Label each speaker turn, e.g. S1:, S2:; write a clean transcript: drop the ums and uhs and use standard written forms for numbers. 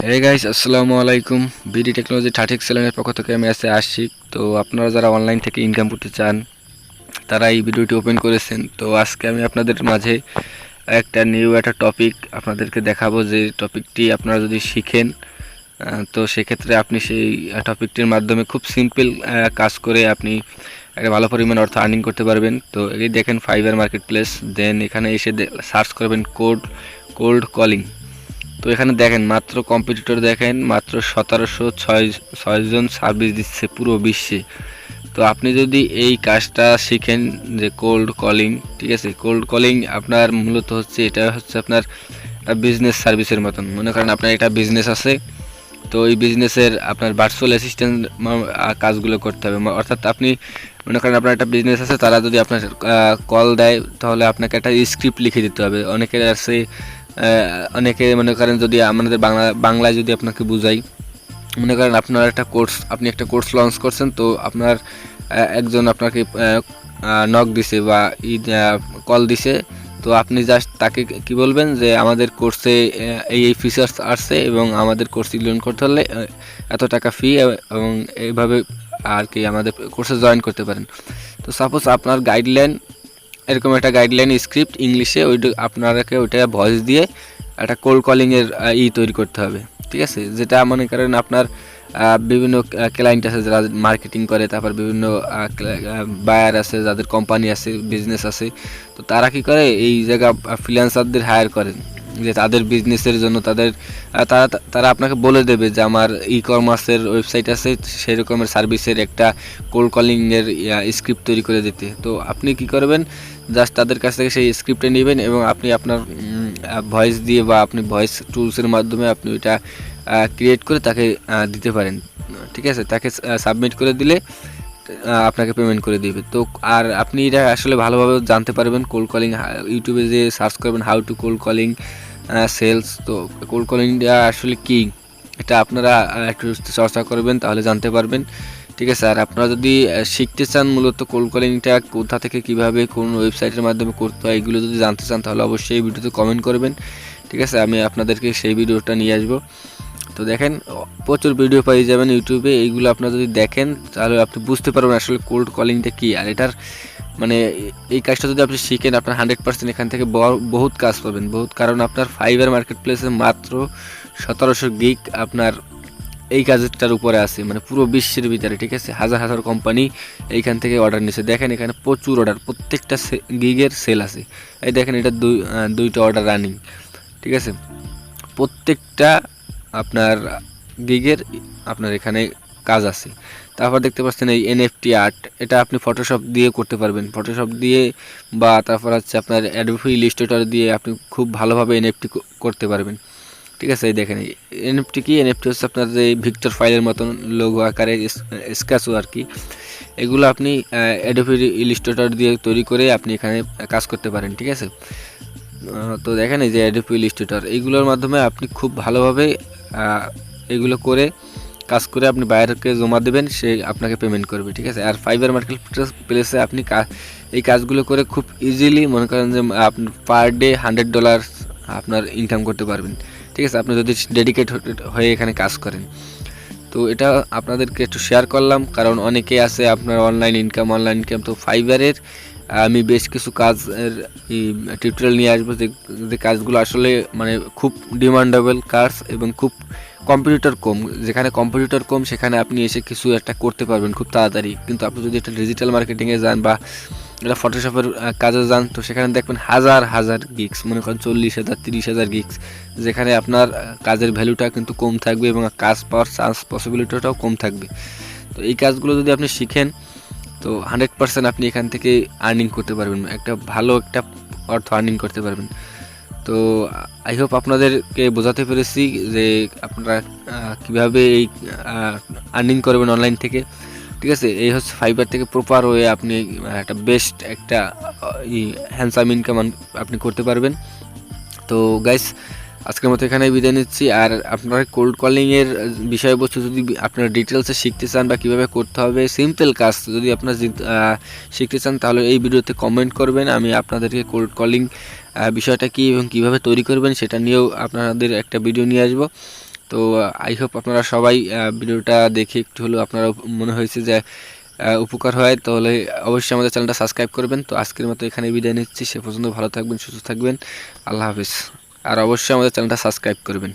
S1: Hey guys, আসসালামু আলাইকুম। BD technology 30 চ্যানেলের পক্ষ থেকে আমি আসছি। তো আপনারা যারা অনলাইন থেকে ইনকাম করতে চান তারা এই ভিডিওটি ওপেন করেছেন। তো আজকে আমি আপনাদের মাঝে একটা টপিক আপনাদেরকে দেখাবো, যে টপিকটি আপনারা যদি শিখেন তো সেক্ষেত্রে আপনি সেই টপিকটির মাধ্যমে খুব সিম্পল কাজ করে আপনি একটা ভালো পরিমাণ অর্থ আর্নিং করতে পারবেন। তো এই দেখেন ফাইবার মার্কেট প্লেস, দেন এখানে এসে সার্চ করবেন কোল্ড কলিং। তো এখানে দেখেন মাত্র কম্পিটিটর দেখেন মাত্র 1706 জন সার্ভিস দিচ্ছে পুরো বিশ্বে। তো আপনি যদি এই কাজটা শিখেন, যে কোল্ড কলিং, ঠিক আছে, কোল্ড কলিং আপনার মূলত হচ্ছে এটা হচ্ছে আপনার বিজনেস সার্ভিসের মতন। মনে করেন আপনার একটা বিজনেস আছে, তো এই বিজনেসের আপনার ভার্চুয়াল অ্যাসিস্ট্যান্ট কাজগুলো করতে হবে। অর্থাৎ আপনি মনে করেন আপনার একটা বিজনেস আছে, তারা যদি আপনার কল দেয় তাহলে আপনাকে একটা স্ক্রিপ্ট লিখে দিতে হবে। অনেকে মনে করেন যদি আমাদের বাংলায় যদি আপনাকে বুঝাই, মনে করেন আপনি একটা কোর্স লঞ্চ করছেন, তো আপনার একজন আপনাকে নক দিছে বা কল দিছে, তো আপনি জাস্ট তাকে কি বলবেন যে আমাদের কোর্সে এই ফিচার্স আসছে এবং আমাদের কোর্স জয়েন করতে হলে এত টাকা ফি, এবং এইভাবে আর কি আমাদের কোর্সে জয়েন করতে পারেন। তো সাপোজ আপনার গাইডলাইন, এরকম একটা গাইডলাইন স্ক্রিপ্ট ইংলিশে আপনাকে ওইটা ভয়েস দিয়ে একটা কোল্ড কলিংয়ের তৈরি করতে হবে, ঠিক আছে। যেটা মনে করেন আপনার বিভিন্ন ক্লায়েন্ট আছে যারা মার্কেটিং করে, তারপর বিভিন্ন বায়ার আছে যাদের কোম্পানি আছে, বিজনেস আছে, তো তারা কি করে এই জায়গা ফ্রিল্যান্সারদের হায়ার করেন, যে তাদের বিজনেসের জন্য তারা তারা আপনাকে বলে দেবে যে আমার ই কমার্সের ওয়েবসাইট আছে, সেই রকমের সার্ভিসের একটা কোল্ড কলিংয়ের স্ক্রিপ্ট তৈরি করে দিতে। তো আপনি কি করবেন, জাস্ট তাদের কাছ থেকে সেই স্ক্রিপ্টটা নেবেন এবং আপনি আপনার ভয়েস দিয়ে বা আপনি ভয়েস টুলসের মাধ্যমে আপনি ওইটা ক্রিয়েট করে তাকে দিতে পারেন, ঠিক আছে। তাকে সাবমিট করে দিলে আপনাকে পেমেন্ট করে দিবে। তো আর আপনি এটা আসলে ভালোভাবে জানতে পারবেন কোল্ড কলিং, ইউটিউবে যে সার্চ করবেন how to cold calling sales. তো কোল্ড কলিংটা আসলে কি, এটা আপনারা একটু চর্চা করবেন তাহলে জানতে পারবেন, ঠিক আছে। আর আপনারা যদি শিখতে চান মূলত কোল্ড কলিংটা কোথা থেকে কিভাবে কোন ওয়েবসাইটের মাধ্যমে করতে হয় এগুলো যদি জানতে চান, তাহলে অবশ্যই এই ভিডিওতে কমেন্ট করবেন, ঠিক আছে। আমি আপনাদেরকে সেই ভিডিওটা নিয়ে আসবো। তো দেখেন প্রচুর ভিডিও পেয়ে যাবেন ইউটিউবে, এইগুলো আপনারা যদি দেখেন তাহলে আপনি বুঝতে পারবেন আসলে কোল্ড কলিংটা কী। আর এটার মানে এই কাজটা যদি আপনি শিখেন, আপনার 100% এখান থেকে বহুত কাজ পাবেন, কারণ আপনার ফাইবার মার্কেট প্লেসে মাত্র 1700 গিগ আপনার এই কাজটার উপরে আছে, মানে পুরো বিশ্বের ভিতরে, ঠিক আছে। হাজার হাজার কোম্পানি এইখান থেকে অর্ডার নিচ্ছে। দেখেন এখানে প্রচুর অর্ডার, প্রত্যেকটা গিগের সেল আছে। এই দেখেন এটা দুইটা অর্ডার রানিং, ঠিক আছে। প্রত্যেকটা আপনার গিগের আপনার এখানে কাজ আছে। তারপর দেখতে পাচ্ছেন এই এনএফটি আর্ট, এটা আপনি ফটোশপ দিয়ে করতে পারবেন, ফটোশপ দিয়ে বা তারপর হচ্ছে আপনার অ্যাডোবি ইলাস্ট্রেটর দিয়ে আপনি খুব ভালোভাবে এনএফটি করতে পারবেন, ঠিক আছে। এই দেখেন এনএফটি কি, এনএফটি হচ্ছে আপনার যে ভিক্টর ফাইলের মতন লোগো আকারে স্কেচও আর কি, এগুলো আপনি অ্যাডোবি ইলাস্ট্রেটর দিয়ে তৈরি করে আপনি এখানে কাজ করতে পারেন, ঠিক আছে। তো দেখেন এই যে অ্যাডোবি ইলাস্ট্রেটর, এইগুলোর মাধ্যমে আপনি খুব ভালোভাবে এগুলো করে কাজ করে আপনি বাইরেকে জমা দেবেন, সে আপনাকে পেমেন্ট করবে, ঠিক আছে। আর ফাইবার মার্কেট প্লেসে আপনি এই কাজগুলো করে খুব ইজিলি মনে করেন যে আপনি পার ডে $100 আপনার ইনকাম করতে পারবেন, ঠিক আছে, আপনি যদি ডেডিকেট হয়ে এখানে কাজ করেন। তো এটা আপনাদেরকে একটু শেয়ার করলাম, কারণ অনেকে আছে আপনার অনলাইন ইনকাম। তো ফাইবারের আমি বেশ কিছু কাজের টিউটোরিয়াল নিয়ে আসবো, যে কাজগুলো আসলে মানে খুব ডিমান্ডেবল কাজ এবং খুব কম্পিটিটর কম। যেখানে কম্পিটিটর কম সেখানে আপনি এসে কিছু একটা করতে পারবেন খুব তাড়াতাড়ি। কিন্তু আপনি যদি একটা ডিজিটাল মার্কেটিংয়ে যান বা এটা ফটোশপের কাজে যান, তো সেখানে দেখবেন হাজার হাজার গিগস, মনে করেন 40,000 30,000 গিগস, যেখানে আপনার কাজের ভ্যালুটা কিন্তু কম থাকবে এবং কাজ পাওয়ার চান্স পসিবিলিটিটাও কম থাকবে। তো এই কাজগুলো যদি আপনি শিখেন, তো 100% আপনি এখান থেকে আর্নিং করতে পারবেন, একটা ভালো একটা অর্থ আর্নিং করতে পারবেন। তো আই হোপ আপনাদেরকে বোঝাতে পেরেছি যে আপনারা কীভাবে এই আর্নিং করবেন অনলাইন থেকে, ঠিক আছে। এই হচ্ছে ফাইবার থেকে প্রপার ওয়ে আপনি একটা বেস্ট একটা হ্যান্ডসাম ইনকাম আপনি করতে পারবেন। তো গাইস আজকের মতো এখানেই বিদায় নিচ্ছি। আর আপনারা কোল্ড কলিংয়ের বিষয়বস্তু যদি আপনারা ডিটেলসে শিখতে চান বা কীভাবে করতে হবে সিম্পল কাজ যদি আপনারা শিখতে চান, তাহলে এই ভিডিওতে কমেন্ট করবেন, আমি আপনাদেরকে কোল্ড কলিং বিষয়টা কী এবং কীভাবে তৈরি করবেন সেটা নিয়েও আপনাদের একটা ভিডিও নিয়ে আসবো। তো আই হোপ আপনারা সবাই ভিডিওটা দেখে একটু হলেও আপনারা মনে হয়েছে যে উপকার হয়, তাহলে অবশ্যই আমাদের চ্যানেলটা সাবস্ক্রাইব করবেন। তো আজকের মতো এখানে বিদায় নিচ্ছি, সে পর্যন্ত ভালো থাকবেন, সুস্থ থাকবেন, আল্লাহ হাফিজ। আর অবশ্যই আমাদের চ্যানেলটা সাবস্ক্রাইব করবেন।